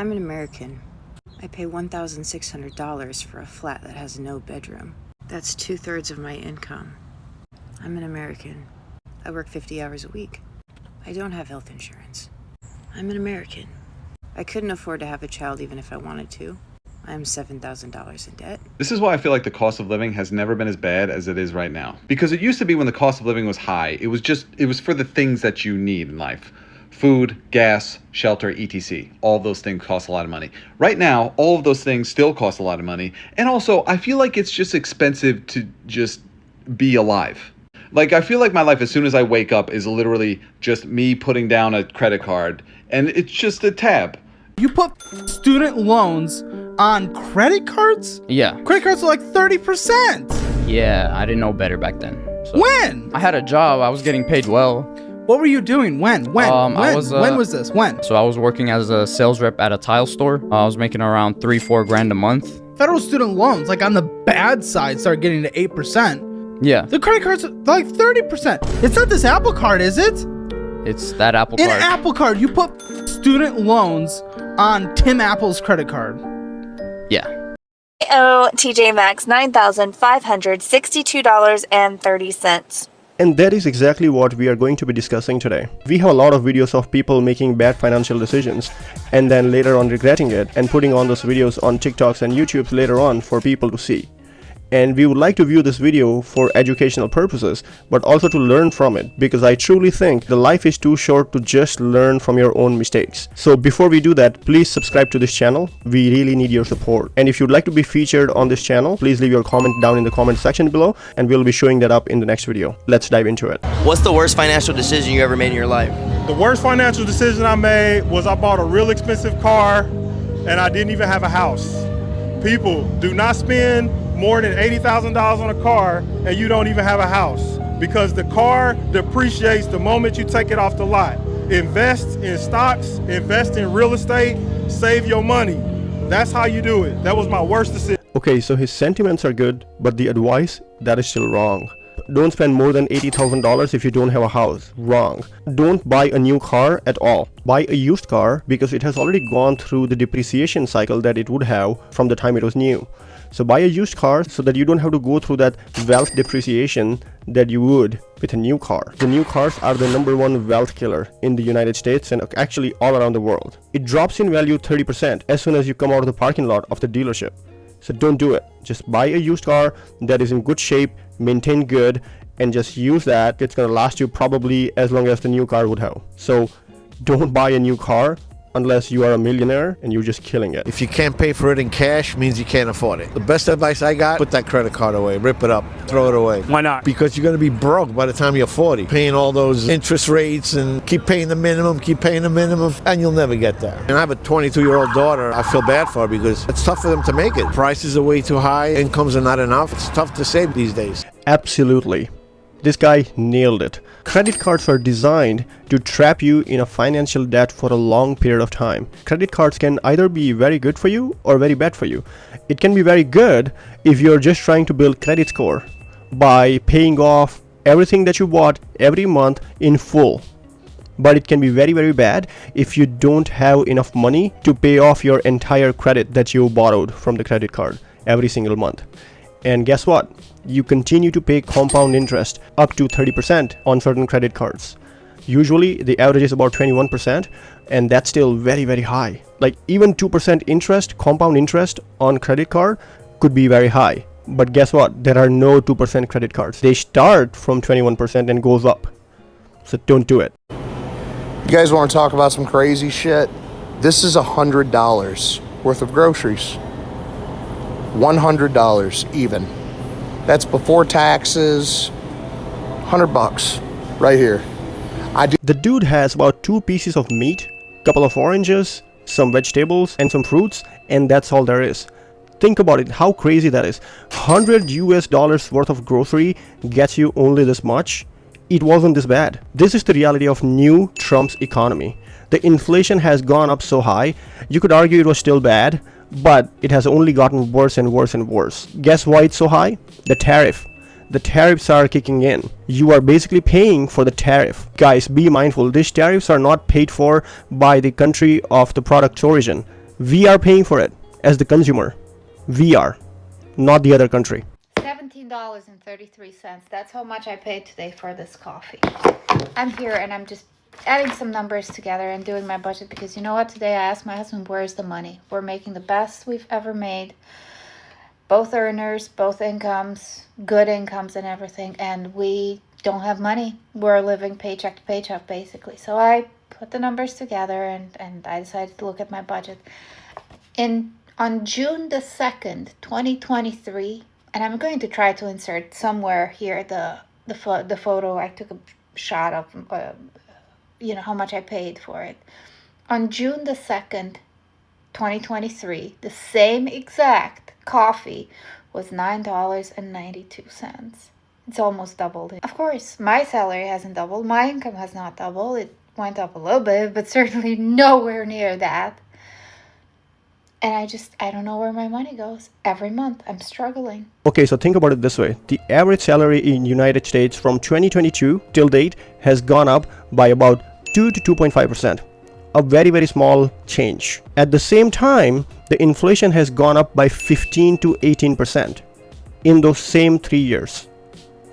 I'm an American. I pay $1,600 for a flat that has no bedroom. That's 2/3 of my income. I'm an American. I work 50 hours a week. I don't have health insurance. I'm an American. I couldn't afford to have a child even if I wanted to. I'm $7,000 in debt. This is why I feel like the cost of living has never been as bad as it is right now. Because it used to be when the cost of living was high, it was for the things that you need in life. Food, gas, shelter, etc. All those things cost a lot of money. Right now, all of those things still cost a lot of money. And also, I feel like it's just expensive to just be alive. Like, I feel like my life as soon as I wake up is literally just me putting down a credit card, and it's just a tab. You put student loans on credit cards? Yeah. Credit cards are like 30%. Yeah, I didn't know better back then. So When? I had a job. I was getting paid well. What were you doing? When? When was this? When? So I was working as a sales rep at a tile store. I was making around $3-4 grand a month. Federal student loans, like on the bad side, start getting to 8%. Yeah. The credit cards are like 30%. It's not this Apple Card, is it? It's that Apple An Card. Apple Card. You put student loans on Tim Apple's credit card. Yeah. I owe TJ Maxx $9,562.30. And that is exactly what we are going to be discussing today. We have a lot of videos of people making bad financial decisions and then later on regretting it and putting on those videos on TikToks and YouTubes later on for people to see. And we would like to view this video for educational purposes, but also to learn from it, because I truly think the life is too short to just learn from your own mistakes. So before we do that, please subscribe to this channel. We really need your support. And if you'd like to be featured on this channel, please leave your comment down in the comment section below, and we'll be showing that up in the next video. Let's dive into it. What's the worst financial decision you ever made in your life? The worst financial decision I made was I bought a real expensive car and I didn't even have a house. People, do not spend more than $80,000 on a car and you don't even have a house, because the car depreciates the moment you take it off the lot. Invest in stocks, invest in real estate, save your money. That's how you do it. That was my worst decision. Okay, so his sentiments are good, but the advice, that is still wrong. Don't spend more than $80,000 if you don't have a house. Wrong. Don't buy a new car at all. Buy a used car because it has already gone through the depreciation cycle that it would have from the time it was new. So buy a used car so that you don't have to go through that wealth depreciation that you would with a new car. The new cars are the #1 wealth killer in the United States and actually all around the world. It drops in value 30% as soon as you come out of the parking lot of the dealership. So don't do it. Just buy a used car that is in good shape, maintained good, and just use that. It's gonna last you probably as long as the new car would have. So don't buy a new car unless you are a millionaire and you're just killing it. If you can't pay for it in cash, means you can't afford it. The best advice I got, put that credit card away, rip it up, throw it away. Why not? Because you're gonna be broke by the time you're 40, paying all those interest rates and keep paying the minimum, and you'll never get there. And I have a 22-year-old daughter. I feel bad for her because it's tough for them to make it. Prices are way too high, incomes are not enough. It's tough to save these days. Absolutely. This guy nailed it. Credit cards are designed to trap you in a financial debt for a long period of time. Credit cards can either be very good for you or very bad for you. It can be very good if you're just trying to build credit score by paying off everything that you bought every month in full. But it can be very, very bad if you don't have enough money to pay off your entire credit that you borrowed from the credit card every single month. And guess what? You continue to pay compound interest up to 30% on certain credit cards. Usually the average is about 21%, and that's still very, very high. Like even 2% interest, compound interest on credit card could be very high. But guess what? There are no 2% credit cards. They start from 21% and goes up. So don't do it. You guys want to talk about some crazy shit? This is $100 worth of groceries. $100 even. That's before taxes. $100 right here. The dude has about 2 pieces of meat, couple of oranges, some vegetables and some fruits, and that's all there is. Think about it, how crazy that is. $100 worth of grocery gets you only this much. It wasn't this bad. This is the reality of new Trump's economy. The inflation has gone up so high, you could argue it was still bad, but it has only gotten worse and worse and worse. Guess why it's so high? The tariff. The tariffs are kicking in. You are basically paying for the tariff. Guys, be mindful. These tariffs are not paid for by the country of the product's origin. We are paying for it as the consumer. We are, not the other country. $17.33. That's how much I paid today for this coffee. I'm here and I'm just adding some numbers together and doing my budget because you know what? Today I asked my husband, where's the money? We're making the best we've ever made. Both earners, both incomes, good incomes and everything. And we don't have money. We're living paycheck to paycheck basically. So I put the numbers together and I decided to look at my budget. On June the 2nd, 2023, and I'm going to try to insert somewhere here the photo I took a shot of, how much I paid for it. On June the 2nd, 2023, the same exact coffee was $9.92. It's almost doubled. Of course, my salary hasn't doubled. My income has not doubled. It went up a little bit, but certainly nowhere near that. And I don't know where my money goes. Every month, I'm struggling. Okay, so think about it this way. The average salary in United States from 2022 till date has gone up by about 2 to 2.5%. A very, very small change. At the same time, the inflation has gone up by 15 to 18% in those same 3 years.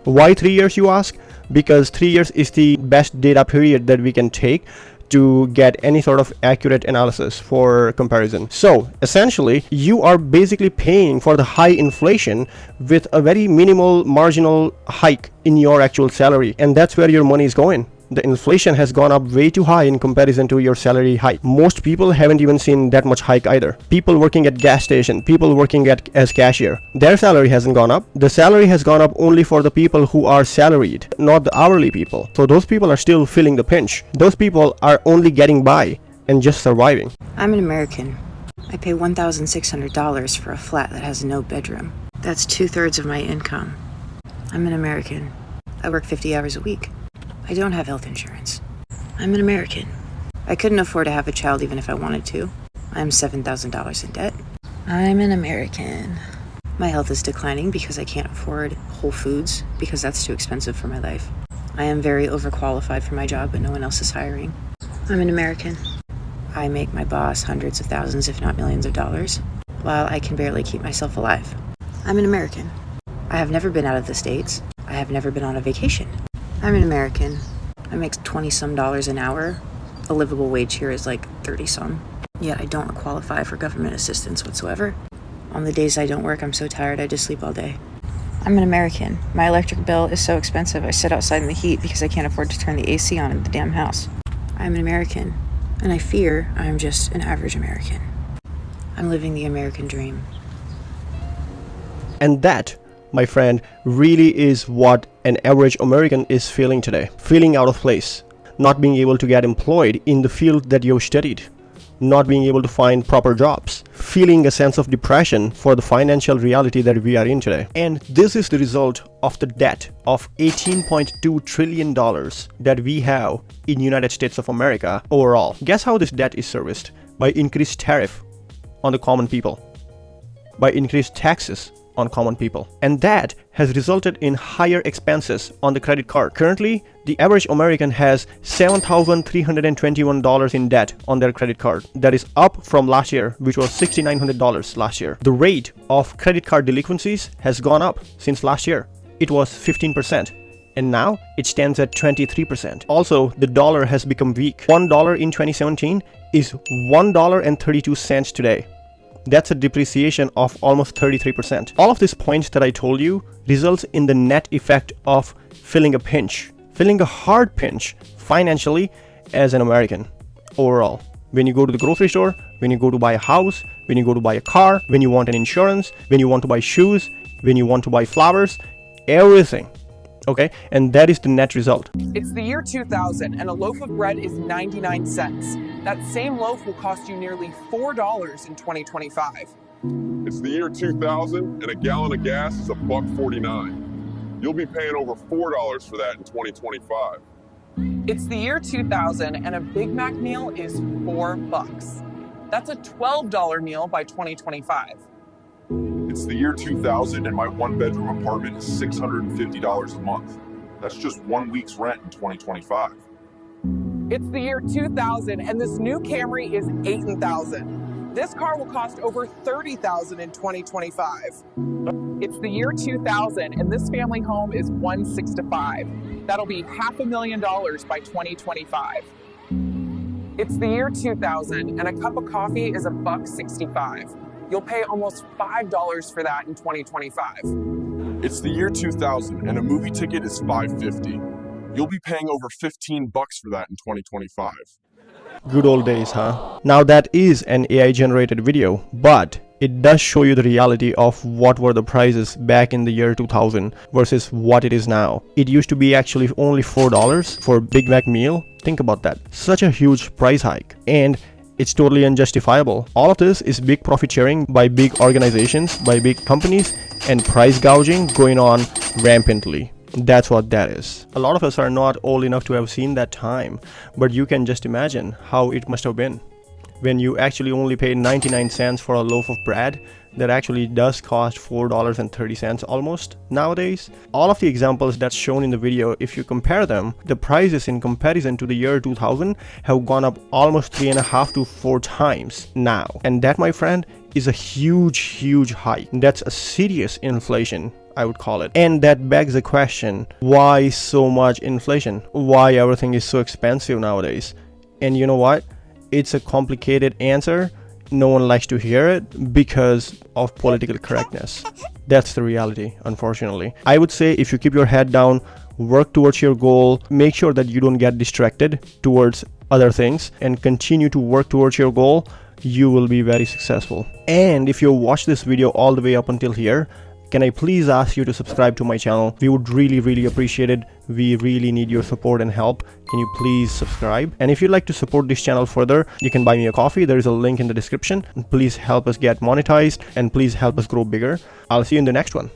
Why 3 years, you ask? Because 3 years is the best data period that we can take to get any sort of accurate analysis for comparison. So essentially, you are basically paying for the high inflation with a very minimal marginal hike in your actual salary, and that's where your money is going. The inflation has gone up way too high in comparison to your salary hike. Most people haven't even seen that much hike either. People working at gas station, people working as cashier, their salary hasn't gone up. The salary has gone up only for the people who are salaried, not the hourly people. So those people are still feeling the pinch. Those people are only getting by and just surviving. I'm an American. I pay $1,600 for a flat that has no bedroom. That's 2/3 of my income. I'm an American. I work 50 hours a week. I don't have health insurance. I'm an American. I couldn't afford to have a child even if I wanted to. I'm $7,000 in debt. I'm an American. My health is declining because I can't afford Whole Foods because that's too expensive for my life. I am very overqualified for my job, but no one else is hiring. I'm an American. I make my boss hundreds of thousands, if not millions of dollars, while I can barely keep myself alive. I'm an American. I have never been out of the States. I have never been on a vacation. I'm an American. I make $20-some an hour. A livable wage here is like 30-some. Yet I don't qualify for government assistance whatsoever. On the days I don't work, I'm so tired I just sleep all day. I'm an American. My electric bill is so expensive I sit outside in the heat because I can't afford to turn the AC on in the damn house. I'm an American, and I fear I'm just an average American. I'm living the American dream. And that, my friend, really is what an average American is feeling today. Feeling out of place, not being able to get employed in the field that you've studied, not being able to find proper jobs, feeling a sense of depression for the financial reality that we are in today. And this is the result of the debt of $18.2 trillion that we have in United States of America overall. Guess how this debt is serviced? By increased tariff on the common people, by increased taxes on common people. And that has resulted in higher expenses on the credit card. Currently, the average American has $7,321 in debt on their credit card. That is up from last year, which was $6,900 last year. The rate of credit card delinquencies has gone up since last year. It was 15%. And now it stands at 23%. Also, the dollar has become weak. $1 in 2017 is $1.32 today. That's a depreciation of almost 33%. All of these points that I told you results in the net effect of feeling a pinch, feeling a hard pinch financially as an American overall. When you go to the grocery store, when you go to buy a house, when you go to buy a car, when you want an insurance, when you want to buy shoes, when you want to buy flowers, everything. Okay, and that is the net result. It's the year 2000 and a loaf of bread is 99 cents. That same loaf will cost you nearly $4 in 2025. It's the year 2000 and a gallon of gas is $1.49. You'll be paying over $4 for that in 2025. It's the year 2000 and a Big Mac meal is $4. That's a $12 meal by 2025. It's the year 2000 and my one-bedroom apartment is $650 a month. That's just 1 week's rent in 2025. It's the year 2000 and this new Camry is $8,000. This car will cost over $30,000 in 2025. It's the year 2000, and this family home is 165. That'll be $500,000 by 2025. It's the year 2000, and a cup of coffee is $1.65. You'll pay almost $5 for that in 2025. It's the year 2000, and a movie ticket is $5.50. You'll be paying over $15 for that in 2025. Good old days, huh? Now that is an AI generated video, but it does show you the reality of what were the prices back in the year 2000 versus what it is now. It used to be actually only $4 for Big Mac meal. Think about that. Such a huge price hike. And it's totally unjustifiable. All of this is big profit sharing by big organizations, by big companies, and price gouging going on rampantly. That's what that is. A lot of us are not old enough to have seen that time, but you can just imagine how it must have been when you actually only paid 99 cents for a loaf of bread that actually does cost $4.30 almost nowadays. All of the examples that's shown in the video, if you compare them, the prices in comparison to the year 2000 have gone up almost 3.5 to 4 times now. And that, my friend, is a huge hike. That's a serious inflation, I would call it. And that begs the question, why so much inflation? Why everything is so expensive nowadays? And you know what? It's a complicated answer. No one likes to hear it because of political correctness. That's the reality, unfortunately. I would say if you keep your head down, work towards your goal, make sure that you don't get distracted towards other things, and continue to work towards your goal, you will be very successful. And if you watch this video all the way up until here, can I please ask you to subscribe to my channel? We would really appreciate it. We really need your support and help. Can you please subscribe? And if you'd like to support this channel further, you can buy me a coffee. There is a link in the description. Please help us get monetized and please help us grow bigger. I'll see you in the next one.